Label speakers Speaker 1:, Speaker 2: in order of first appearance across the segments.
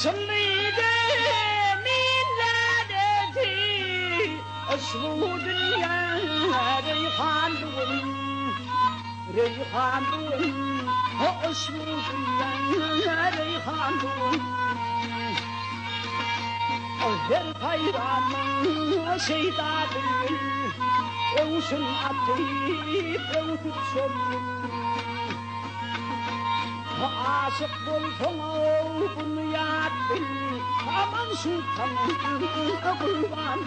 Speaker 1: صليدي من لادتي أشهد يا ريحان ريحان أشهد يا ريحان أهل خيران سيدات وشن عطيب وتتسلم عاشق بالفمو بنيات بالأمان سلطان قربان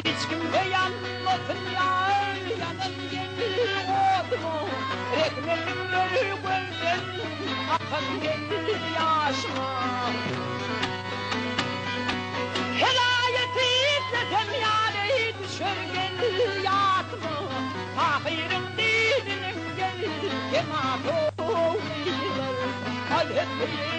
Speaker 1: Hiç kimse yanmasın yar, yanın gelir odunu. Rekmenim ölü gözden, akan gelir yaşıma. Helayeti izlesem yani düşer gelir yatıma. Ahirem dinim gel kemakoğlular Hazreti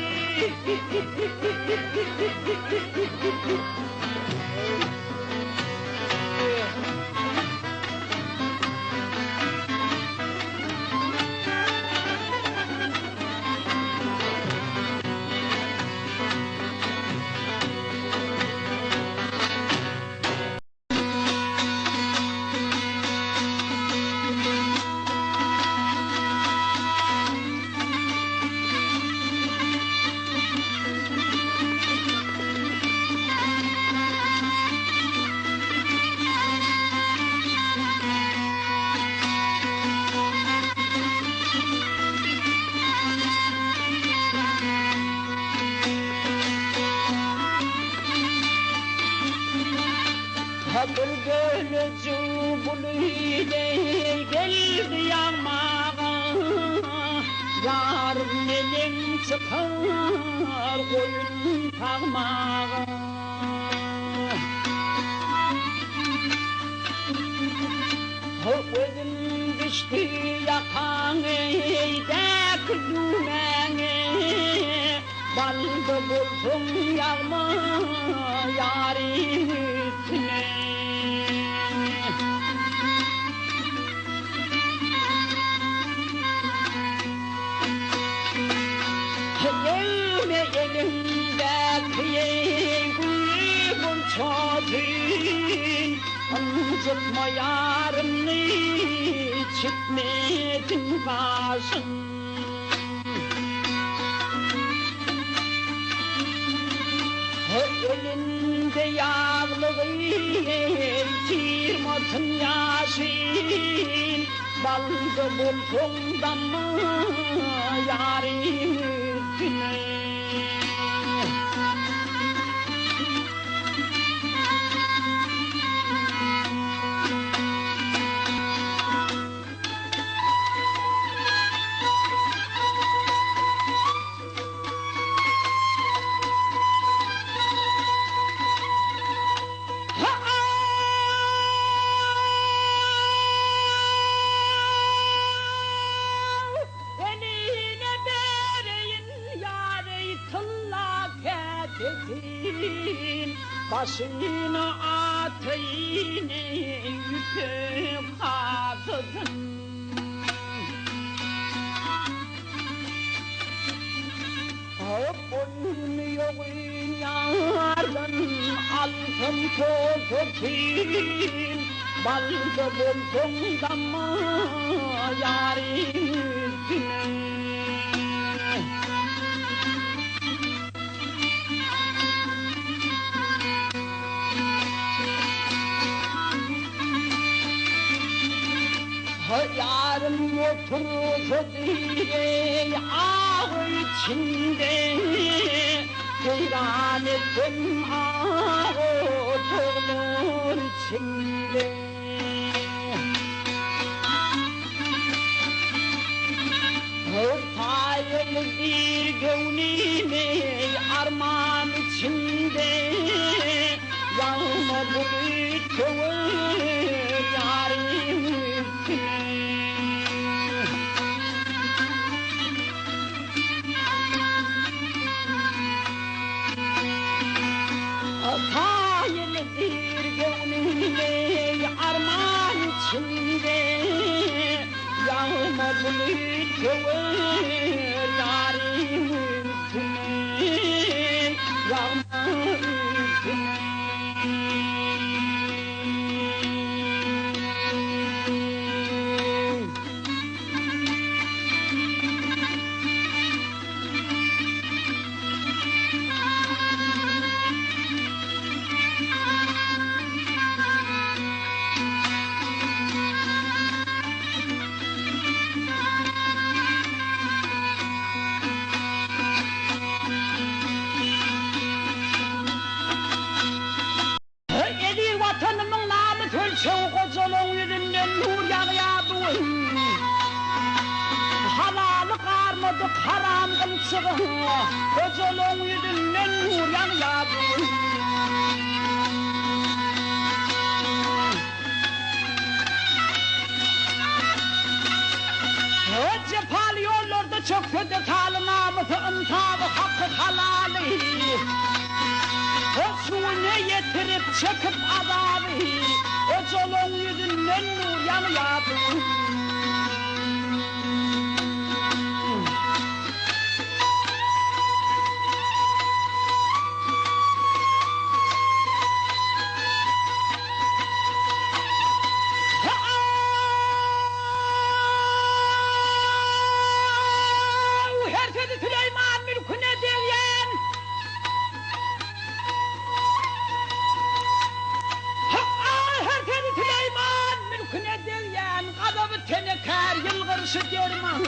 Speaker 1: Kabul gönücü buluyla geldi yanmağa Yarım elin çıkar koyun takmağa Özüm düştü yakan eydek düğmene Baldı bulsun yağma yarim üstüne Elime elimdeki gülüm çocuğun Anzıtma yarımını çıkmedin başın Elinde yağlığı çirmasın yaşın Baldı bulsundan mı yarim üstüne Başını atayım yüzüm hafızın Oynuyor yardan altın tozutun Baldı bulsun damma yarim üstüne Yarım otursa diye ağır içinde Seyran ettim ağır oturur içinde Hayırlıdır gönlüme armağan içinde Yağma bulut yarim üstüne Hayırlıdır gönlüme armağan içinde Yağma bulut yarim üstüne Yağma üstüne Haram kımsığı Kocaman yüzünden uyan yavrum O cephali yollarda çok kötü talı namıtı ımtabı hakkı halali. O suyunu yetirip çekip adabı, o colun yüzünden nur yanıyordu. Süleyman mülküne devyen, herkesi Süleyman mülküne devyen, adamı teneker yılgırışı derman.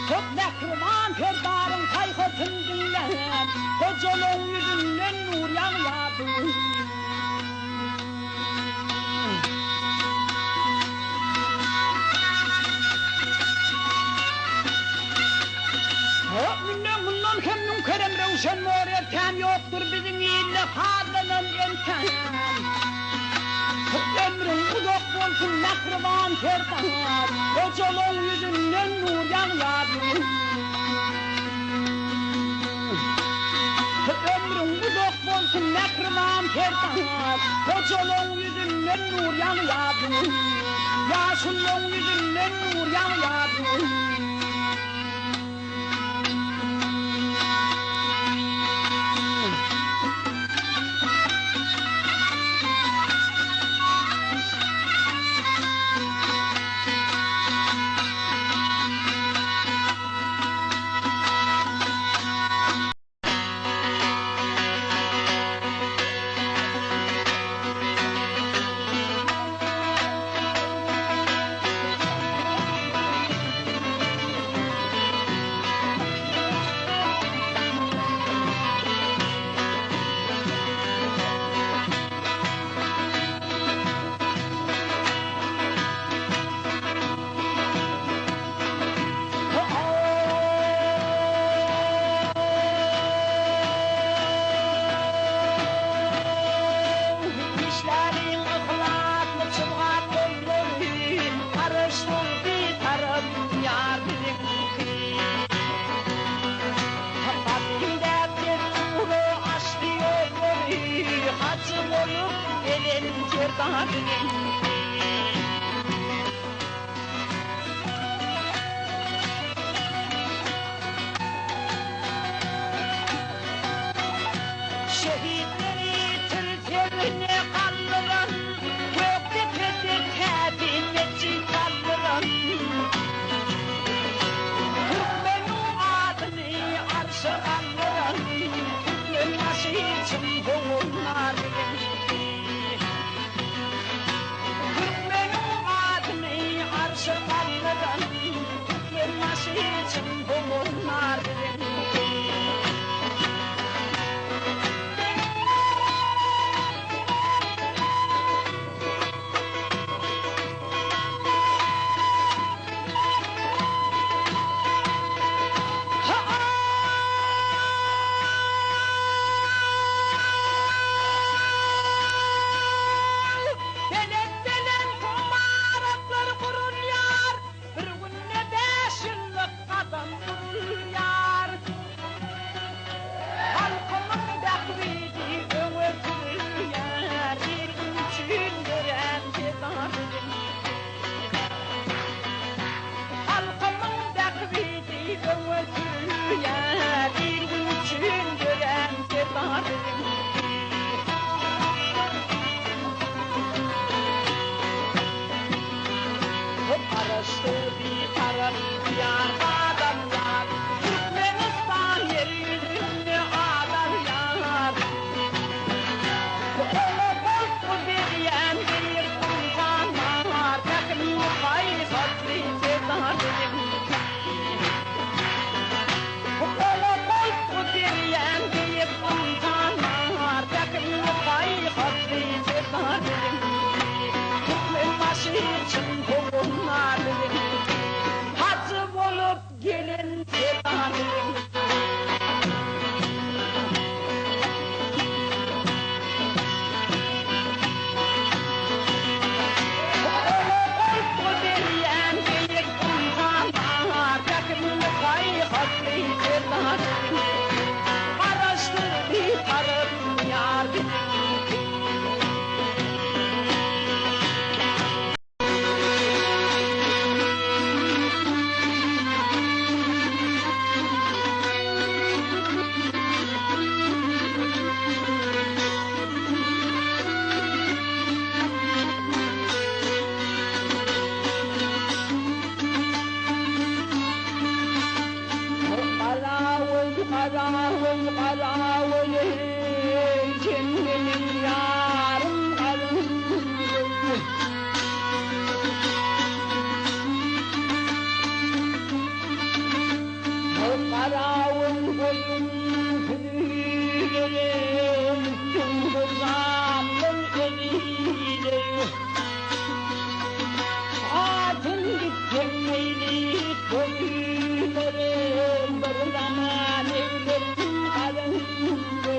Speaker 1: Çok nekruman ferdarın kaygısını dinlen, kocolun yüzünden nur yanıyordu. Bundan hem nünkerem revşen mor erken yoktur bizim ille hadlanan enten. Ömrün uzak olsun nakriban ferdan, o colun yüzünden nur yanıyordu. Ömrün uzak olsun nakriban ferdan, o colun yüzünden nur yanıyordu. Yaşının yüzünden nur yanıyordu. Şehitleri tültevine kaldıran, gökte pedir tebineci kaldıran. Türkmenin adını arşa kaldıran, ölmesi için boğullar bilir. Türkmenin adını arşa kaldıran, ölmesi için boğullar bilir. Adam Karavole cennetin yarım kalın. Karavul boyun kırıyorum, cumhurbaşkanın eliyle. Atın gitmeyli koyunlarım, bir zaman evlerim kalındı.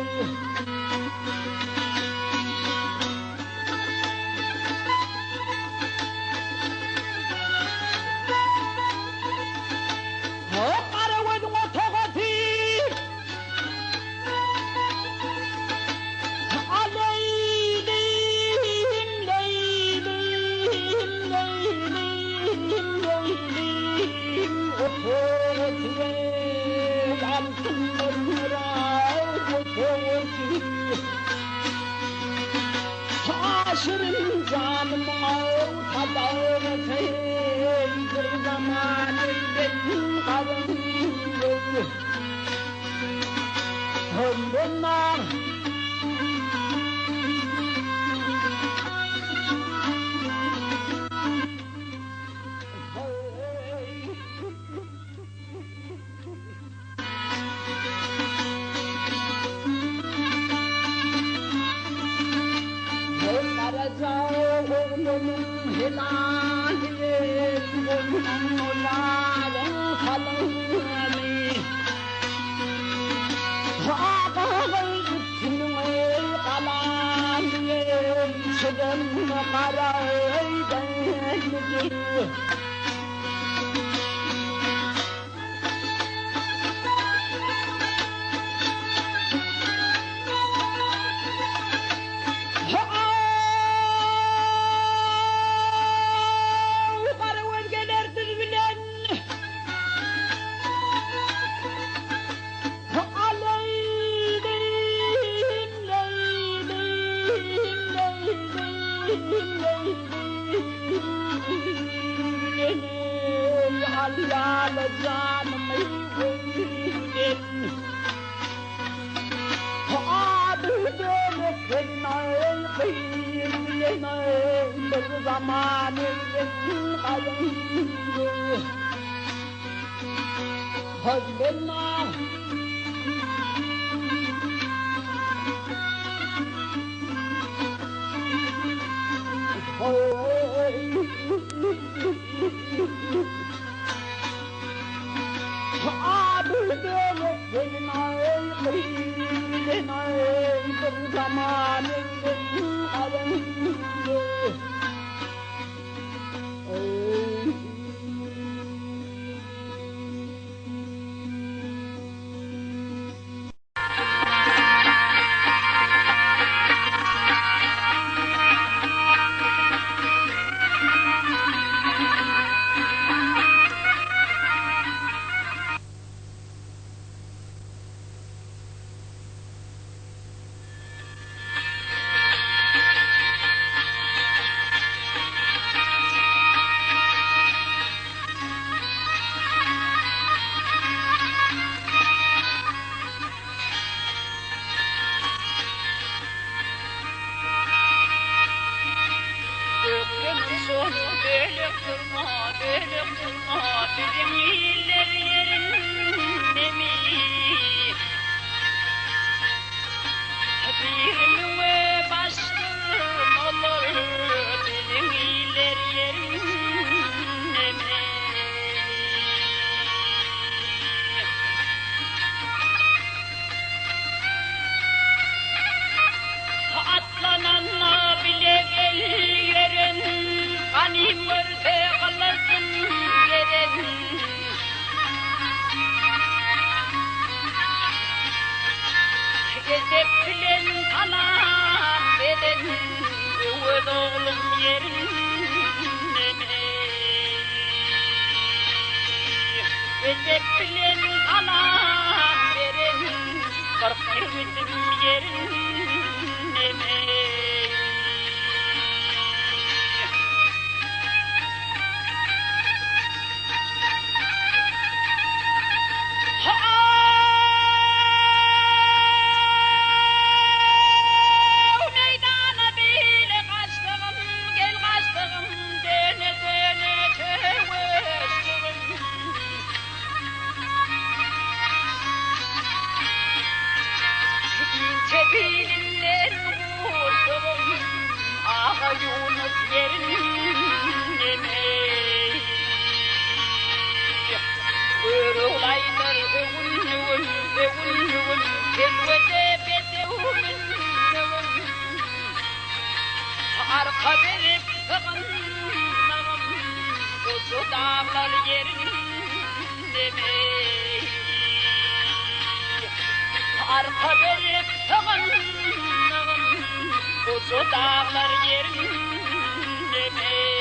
Speaker 1: Şaşırın canım ortadan bir zaman benim karımdı. Ömrümden oğlunun helali, oğlunun oğlanın kalını. Ağabey bütünün kalanı, çıdın kara öydenidir. Yâlı canımı gönlüm, adı döneklerine kıyımlene bir zaman evlesin kayınlı. Hazbenna adı döneklerine kıyımlene bir zaman evlesin kayınlı. Böyle kılma bizim iller yerinde mi? Bir başım olur bizim iller yerinde mi? Atlananla bile geliyorum, kanim örte kalasın yerin. Gezep bilen kalan beden, öz oğlum yerinde mi? Gezep bilen kalan beden, korkmuyorum yerinde mi? bilinler kuşum Ah Yunus yerine Kırılaylar övün Kelvede bedevün Arka verip sığınmam Kuzu dağlar yerinde mi Arka verip sığınmam Kuzu dağlar yerinde mi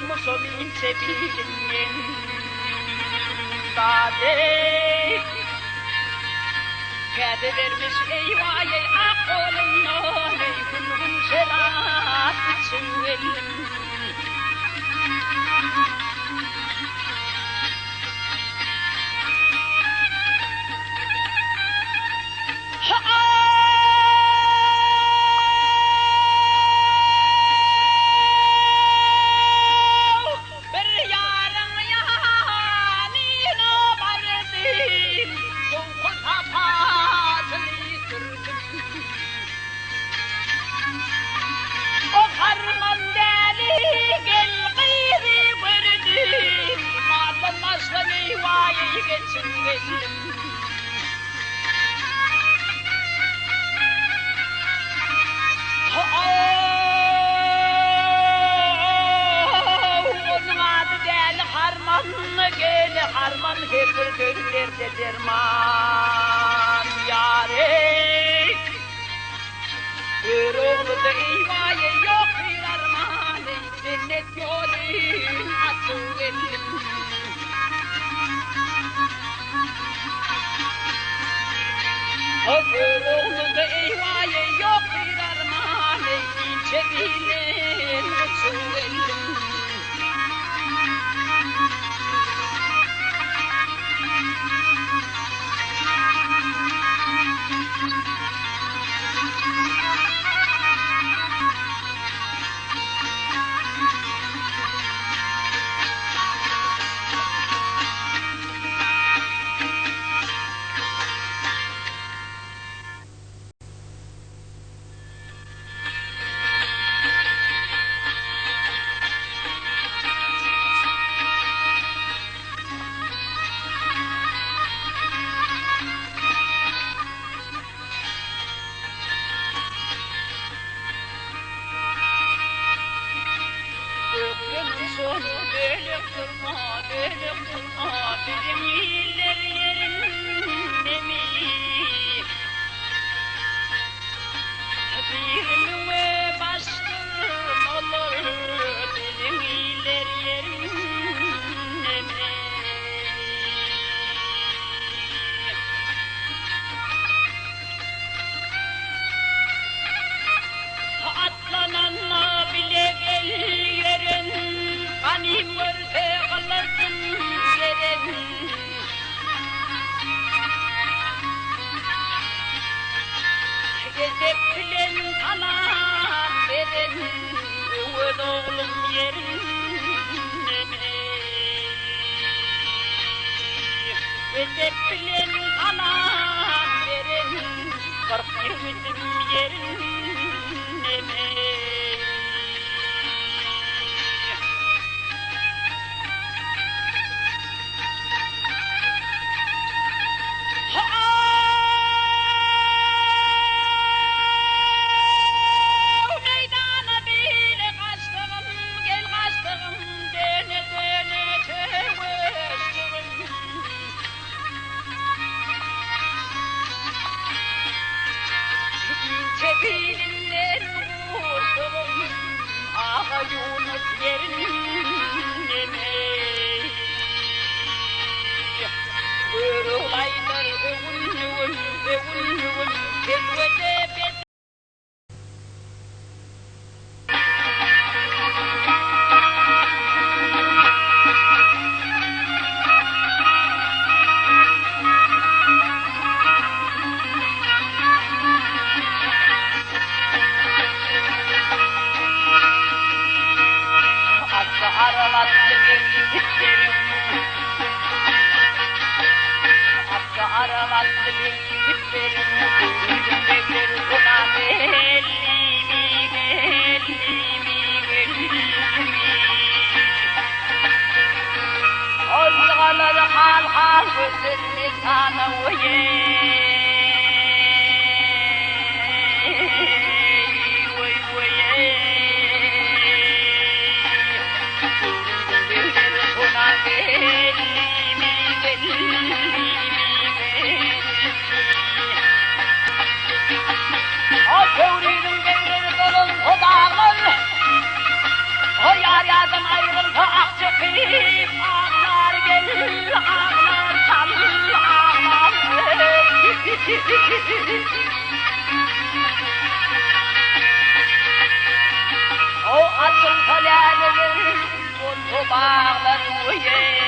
Speaker 1: Musolin sebilinin Dade Kedi vermiş eyvayey akolundan Ey gülgün şerat içivelim Harman her bir göllerde derman yâre Bir oğlu da eyvâye yok bir armâne Cennet yolun atı elim Bir oğlu da eyvâye yok bir armâne İnce bilin atı elim Bizim iller yerinde mi? Bir müve bastın olur bizim iller yerinde mi? Atlananla bile geliyor Hanim görse kalırsın yerin. Gezep bilen talan verin, öz oğlum yerin. Gezep bilen talan verin, 40 yıldım yerin. Çevirinler vurdum, ağa Yunus yerine. Örülaylar övün, kelvede bet. Aralatlı bir gitlerim, duydum devleri ona bellimi. Ozgaları hal gözlerini sana Yaryadan ayrıldı akçepip ağlar gelir, ağlar çalır, ağlar. O asıl köleleri buldu bağlar uye.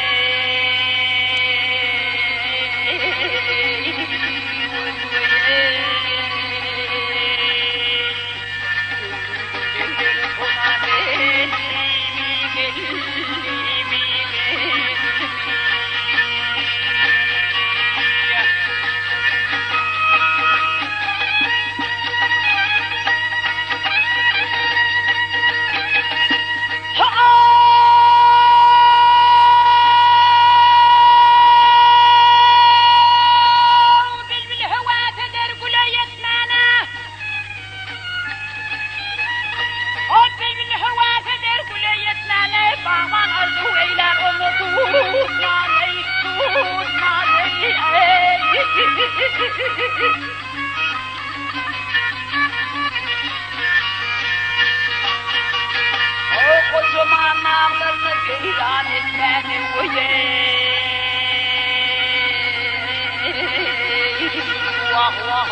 Speaker 1: O kocaman ağlarını seyran etmeni uye. Vah vah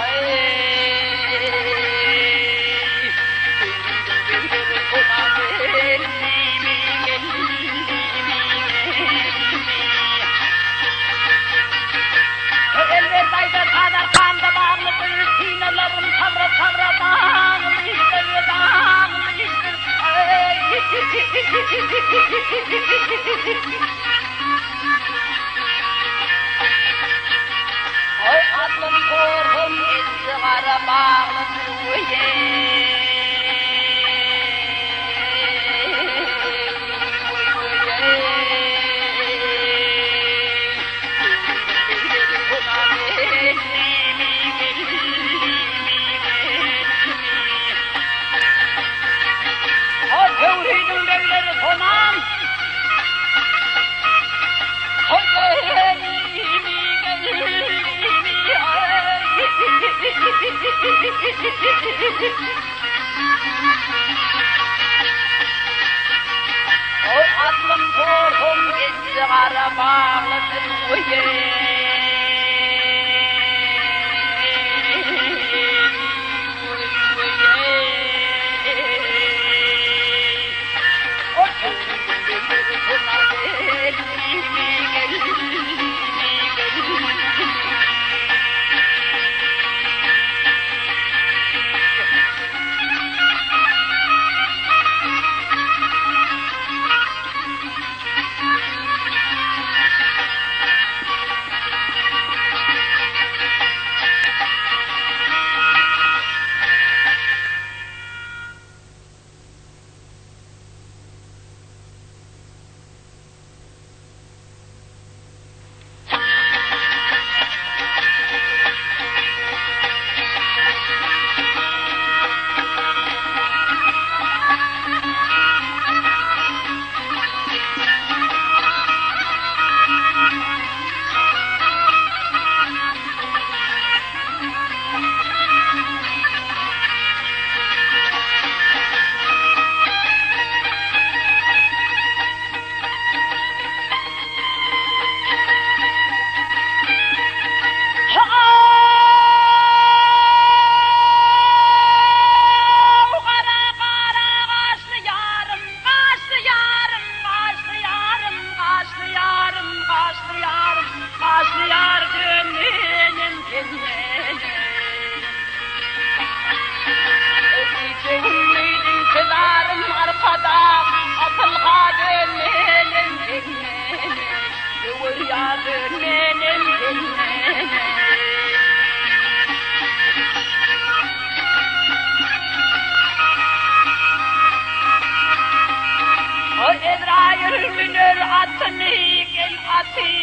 Speaker 1: elbette kadar kanda bağlıdır, sinelerim kavra dağılmıştır, dağılmıştır. Oy aklım korkum izgara bağlıdır uye. Tevhidin devleri konan, o aklım korkum izgara bağlıdır uye. Thank you.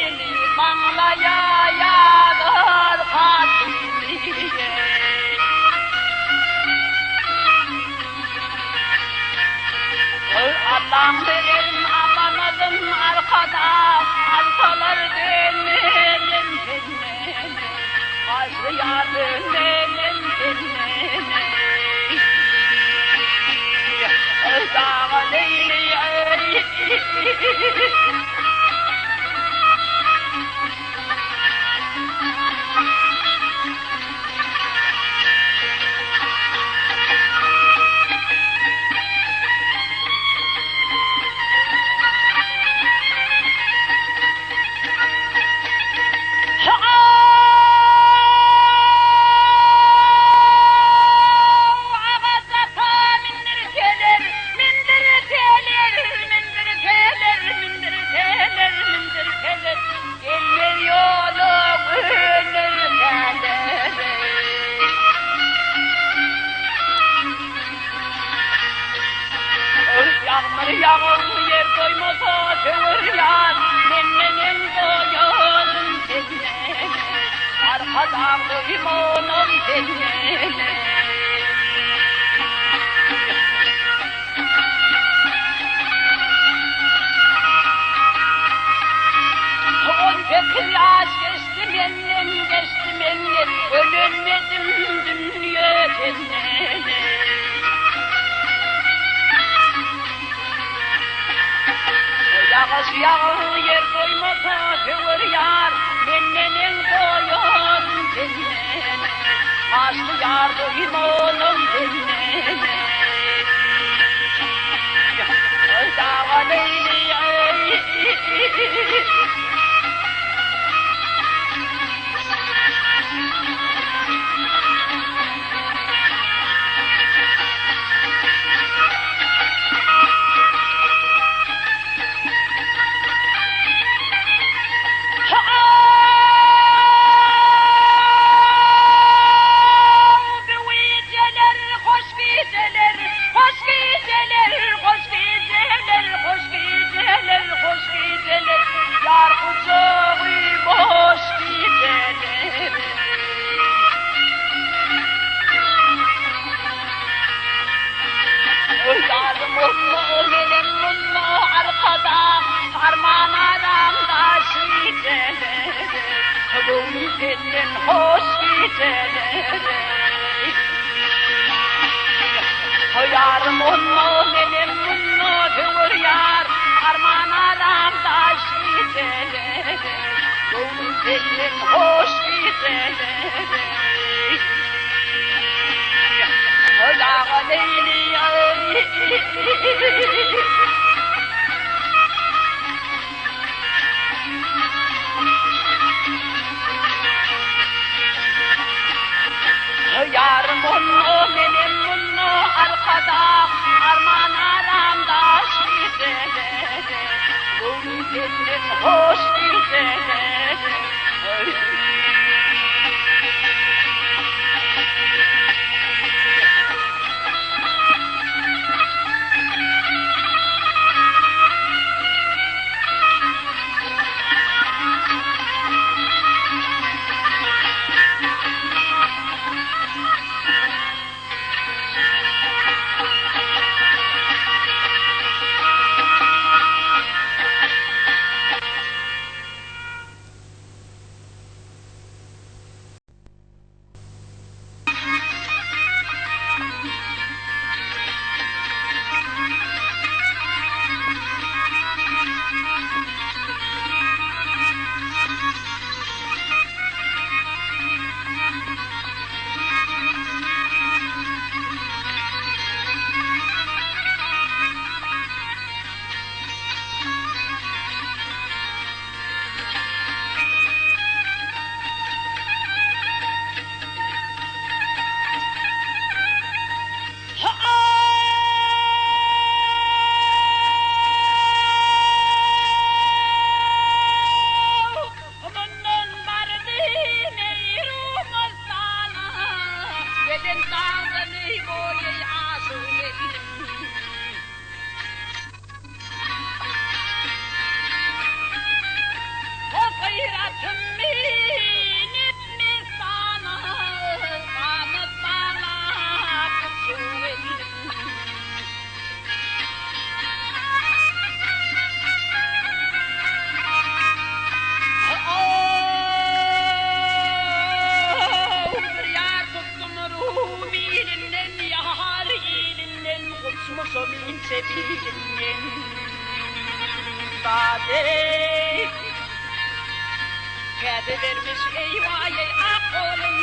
Speaker 2: beni Manglaya Fatih'e. Allah'ım verin amanalım arkada alfalar benim benim Fazlı yardım benim benim Dağa leyli Yağmur yer doymasa çığır yar Nennenin doyalım kendine Arkadan duymanım kendine Onca kıyaş geçtim ellen geçtim ellen Ölünmedim dünya kendine Yağış yağır yer doymasa çığır yar Nennenin doyalım kendine Açlı yar doymalım kendine Dağa leyli Yar kucağı boş gidelim Yarım mutlu benim mutlu arkada Harman aramda şidelim Gönlüm senin hoş gidelim Yarım mutlu benim mutlu kıvır yar Harman aramda şidelim Gönlüm senin hoş gidelim Dağa leyli Yarım onu benim bunu arkada Arman aramda şidelim Gönlüm senin hoş gidelim Minip mi sana kanıt bana kusuvelim. Bir yar tuttum Rumi elinden, yar elinden, kutsmuş o min sebilinden. Sadek kedi vermiş eyvah ey akolun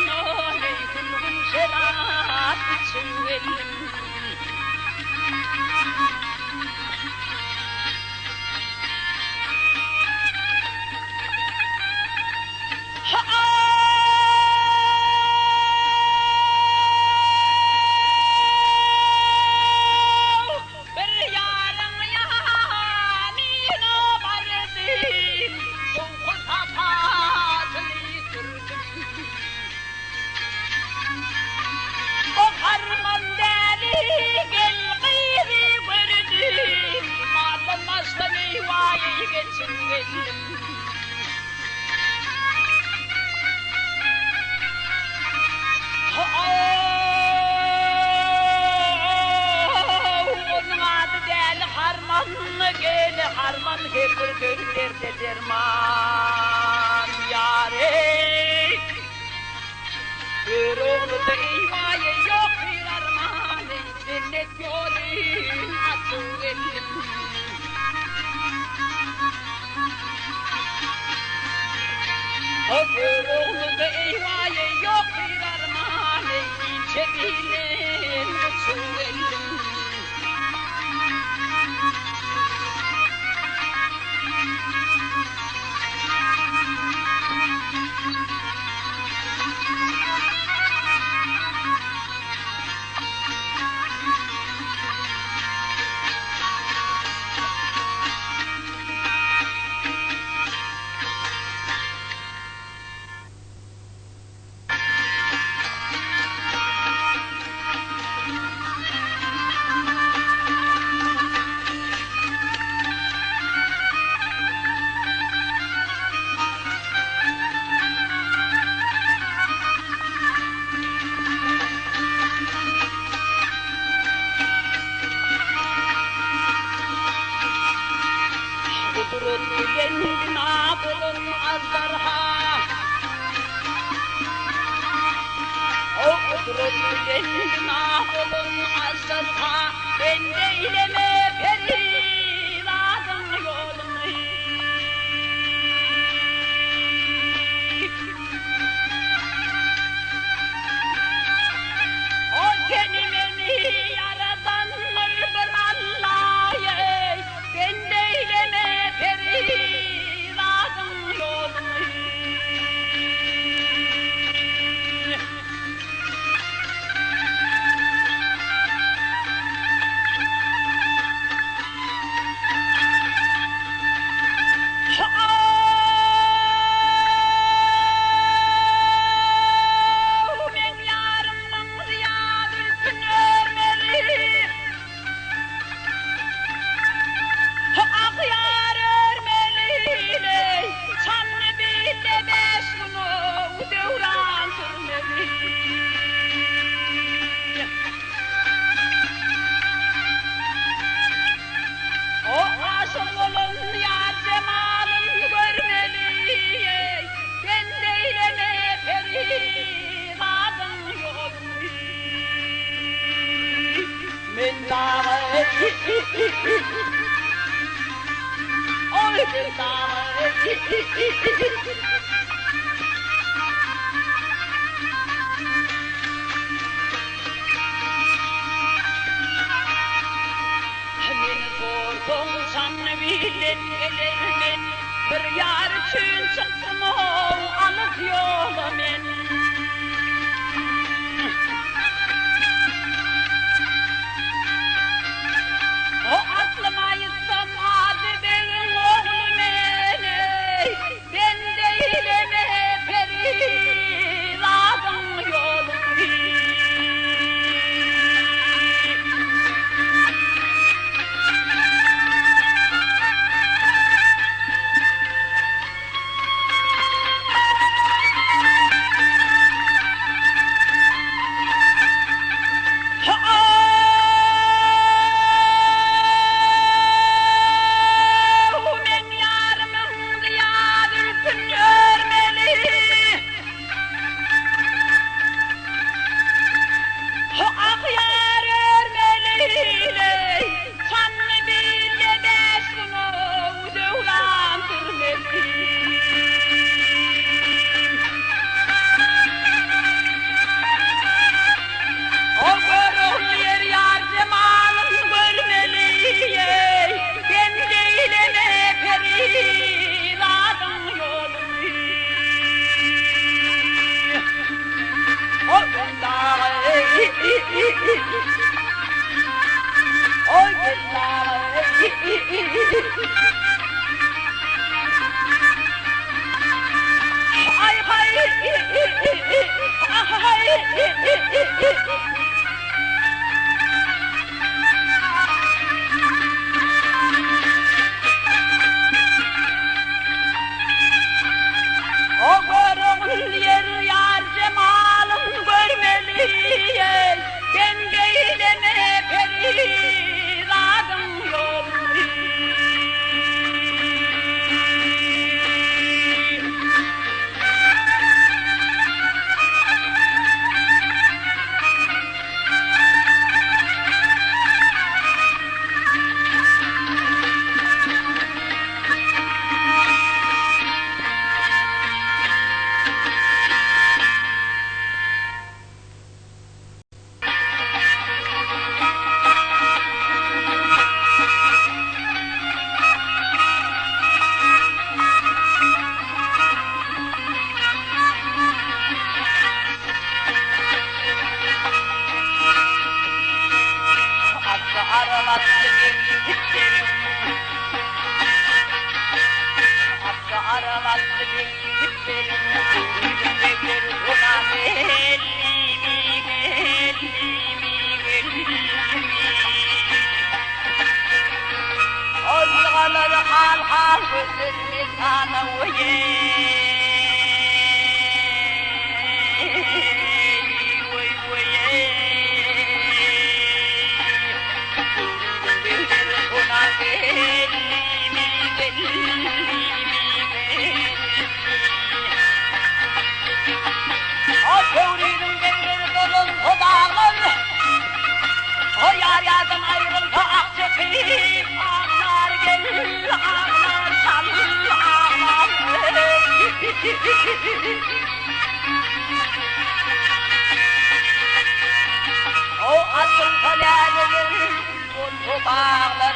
Speaker 2: ey kulgun şerat içivelim. Harman hepir göklerde derman yâre. Bir oğlu da eyvâye yok bir armağanı, cennet yolu açıverim. Bir oğlu da eyvâye yok bir armağanı, cebilen açıverim. Ben neyleme perivadım yolunu. O kendimi yaratanlar bir Allah'ı. Ben neyleme perivadım yolunu. Bir yar için çıktım o alıp yola men. O aklıma yıtsam adı benim oğlum ey. Ben değilim perivadım yolum. gitlerim. Hatta aralandı bir gitlerim. Duydum devleri ona ellimi, Azgaları hal hal gözlerimi sana O yar yardan ayrıldı akçepim, ağlar gelir, ağlar çalır, ağlar. O atın kalelerin, buldu bağlar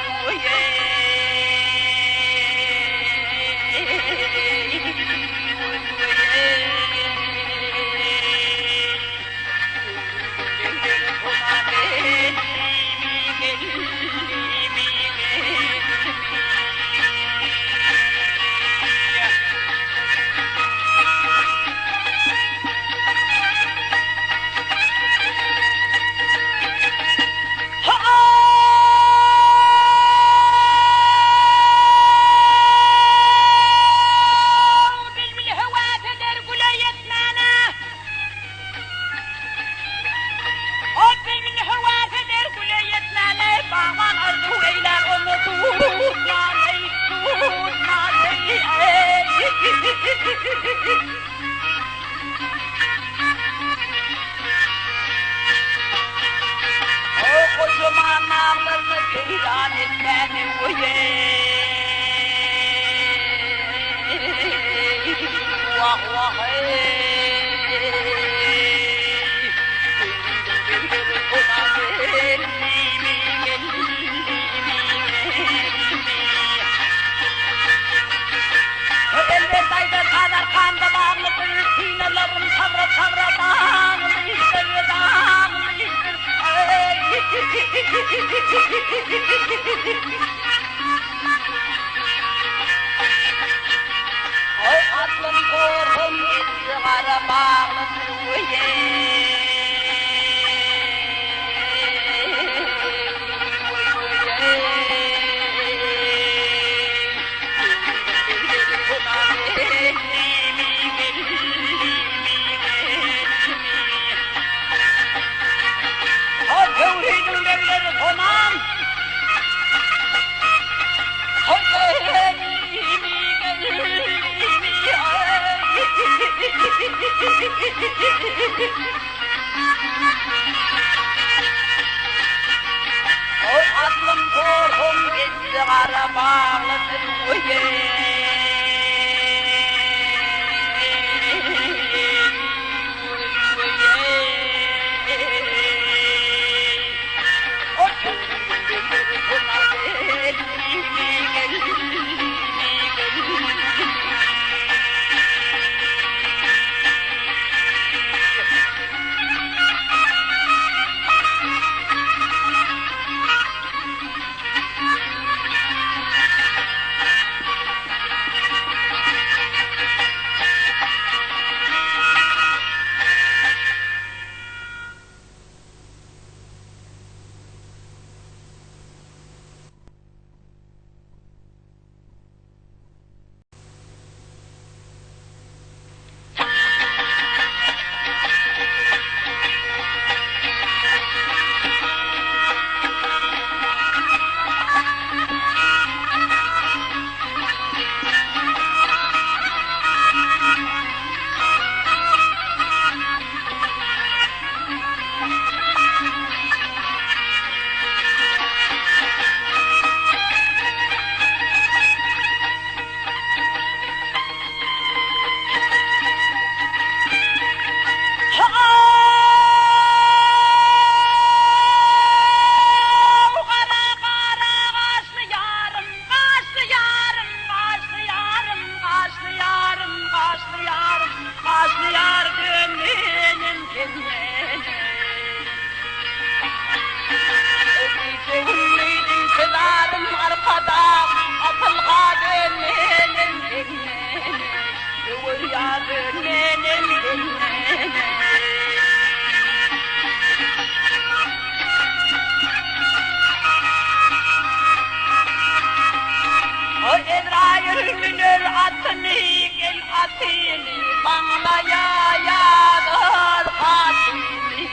Speaker 2: hatini bana yayadır hatini.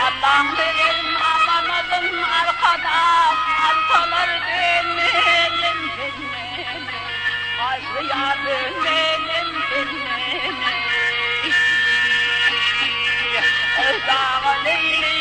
Speaker 2: Allah'ım verin alamadım arkadan arkalar dönelim dönelim Aşıya dönelim dönelim Dağa leyli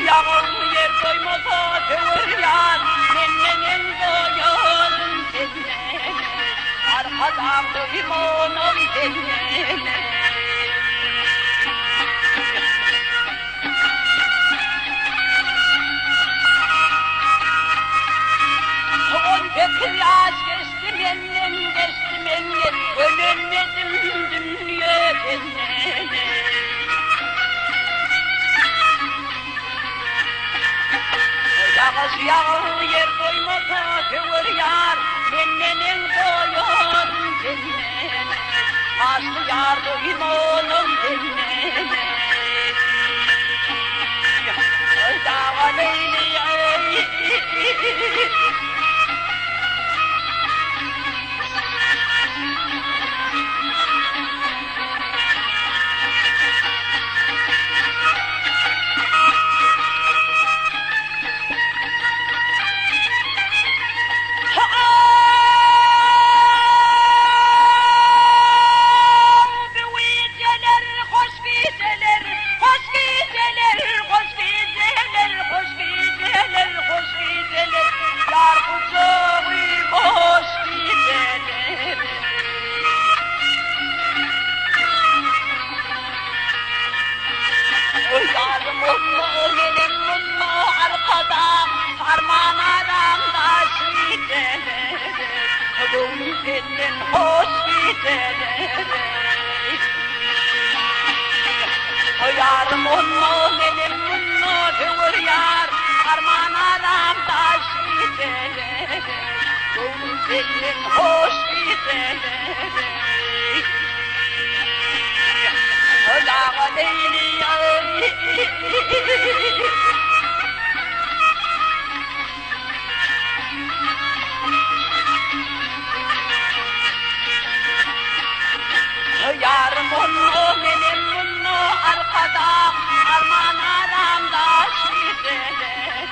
Speaker 2: Yağmur yer koymasa tevır yar Nennenin doyarın tezine Arkadan limonun tezine On pekil yaş geçtim yeniden geçtim yeniden Ölemedim dünya tezine Yağış yağır yer koymasa tevır yar Nennenin doyarın tezine Aslı yar limonun tezine Dağa leyli Yarım onunla benim bununla tevır yar Arman aram taş gidelim Gönül senin hoş gidelim Dağa leyli Yarım onunla benim bununla arkada Arman aramda şideler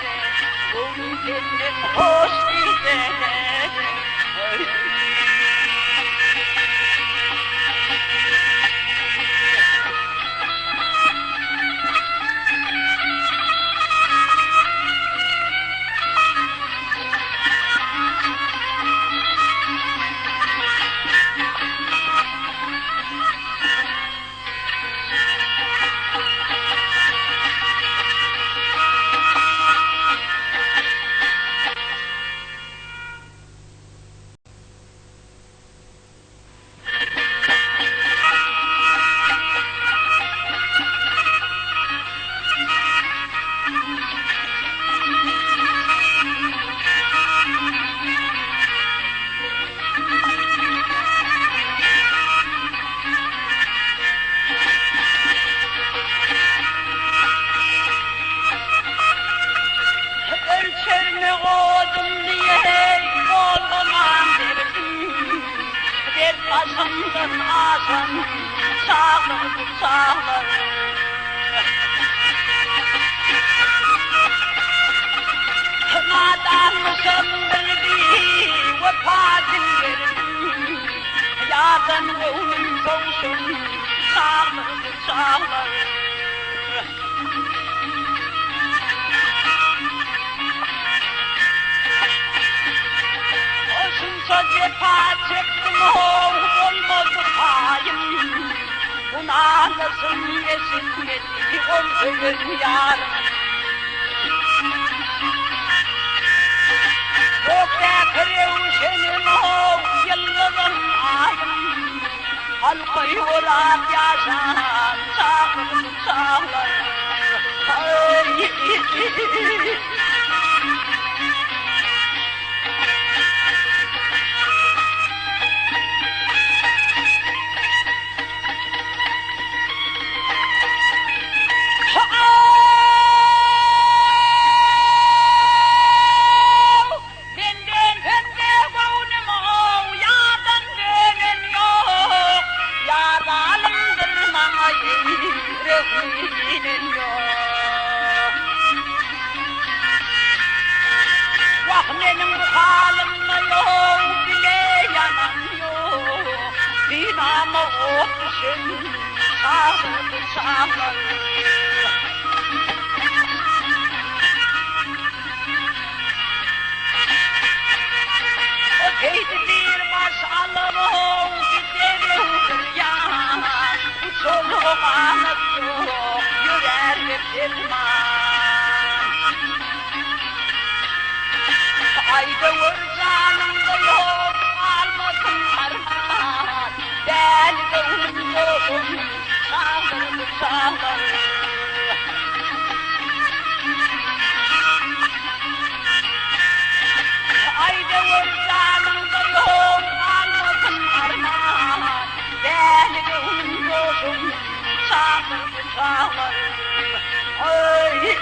Speaker 2: Gönül senin hoş gideler Başımdan aşan sağlık sağlık Nadan mısın bildi vefadın verdi Yardan gönlüm dolsun sağlık sağlık Yoksa cefa çektim olmadı payım. Buna nasıl esinmedi olsun yarın. Bokta kırıyor senin yıldızın ayım. Halkayı uğrap yaşan çağır çağır. Benim bu halimle yok bile yanamıyor. Dinamı okşun sağır sağır. Öteydi bir baş alırım giderim yan. Bu çoluğum anıt yok yürer bitirmem. Ayda vurcanımda yok almasın armağan. Beni de unutun çağır çağır. Ayda vurcanımda yok almasın armağan. Beni de unutun çağır çağır. Ay.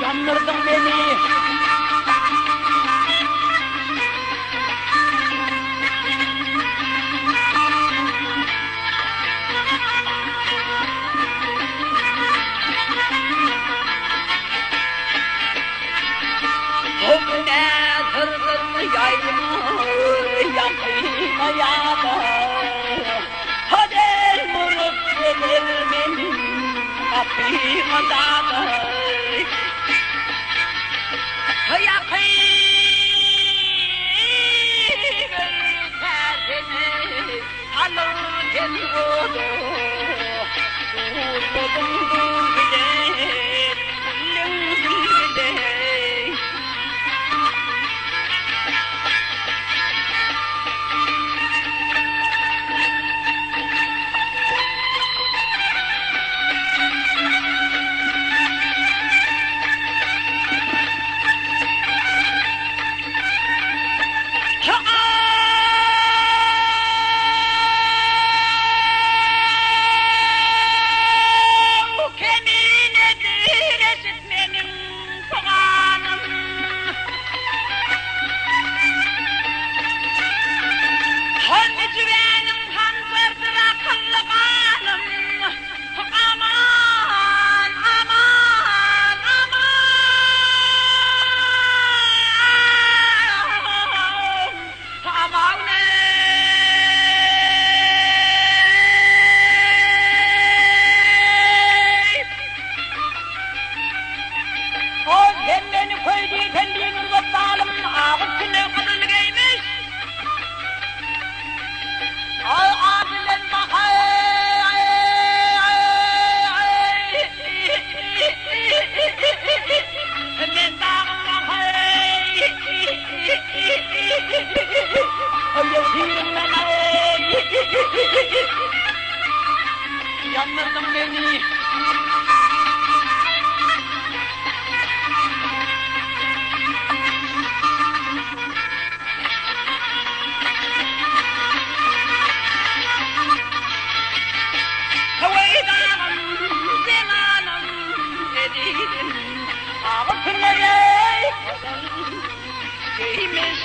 Speaker 2: Yandırdın beni. yaylımı yakına yadı. Hadi vurup gelir benim kapıma dadı. Yakın tersini alırken oldu. Durmadım gider, gider. Yandırdın beni. Havaydanım, zenanım, edildim. Ağıtın nereye? Giymiş